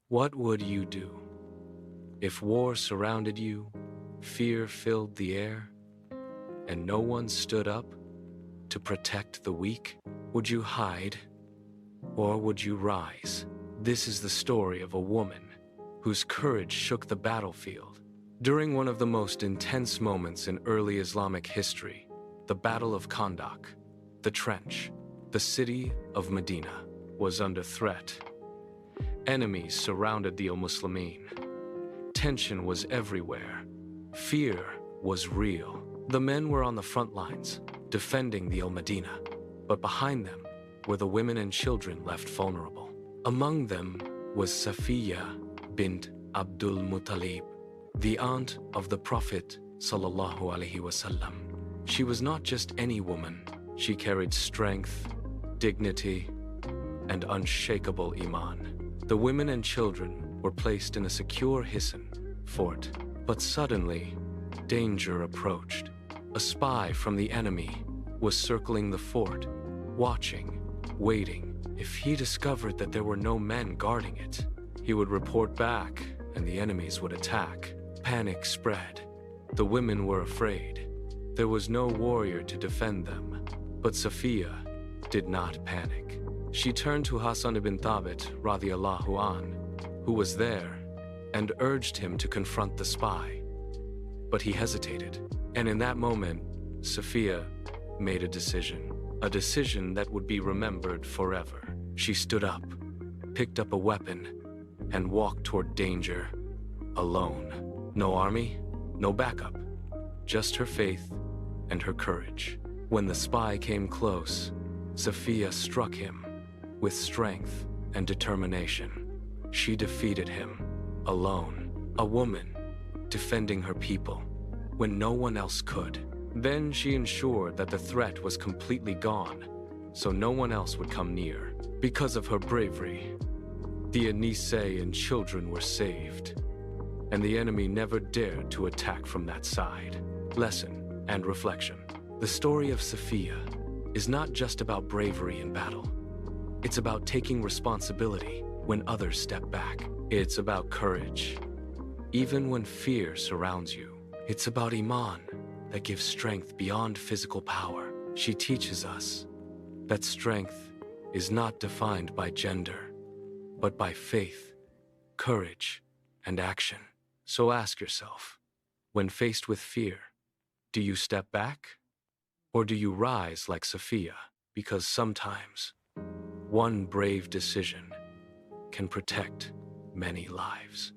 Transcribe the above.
What would you do if war surrounded you, fear filled the air, and no one stood up to protect the weak? Would you hide, or would you rise? This is the story of a woman whose courage shook the battlefield. During one of the most intense moments in early Islamic history, the Battle of Khandaq, the trench, the city of Medina was under threat. Enemies surrounded the Muslimin. Tension was everywhere. Fear was real. The men were on the front lines, defending the Medina, but behind them were the women and children left vulnerable. Among them was Safiyyah bint Abdul Muttalib, the aunt of the Prophet sallallahu alaihi wasallam. She was not just any woman. She carried strength, dignity, and unshakable iman. The women and children were placed in a secure Hisn fort, but suddenly, danger approached. A spy from the enemy was circling the fort, watching, waiting. If he discovered that there were no men guarding it, he would report back and the enemies would attack. Panic spread. The women were afraid. There was no warrior to defend them. But Safiyyah did not panic. She turned to Hassan ibn Thabit radiyallahu an, who was there, and urged him to confront the spy. But he hesitated, and in that moment, Safiyyah made a decision that would be remembered forever. She stood up, picked up a weapon, and walked toward danger, alone. No army, no backup, just her faith and her courage. When the spy came close, Safiyyah struck him with strength and determination. She defeated him, alone, a woman, defending her people, when no one else could. Then she ensured that the threat was completely gone, so no one else would come near. Because of her bravery, the Anisay and children were saved, and the enemy never dared to attack from that side. Lesson and reflection. The story of Safiyyah is not just about bravery in battle. It's about taking responsibility when others step back. It's about courage, even when fear surrounds you. It's about iman that gives strength beyond physical power. She teaches us that strength is not defined by gender, but by faith, courage, and action. So ask yourself, when faced with fear, do you step back? Or do you rise like Safiyyah? Because sometimes, one brave decision can protect many lives.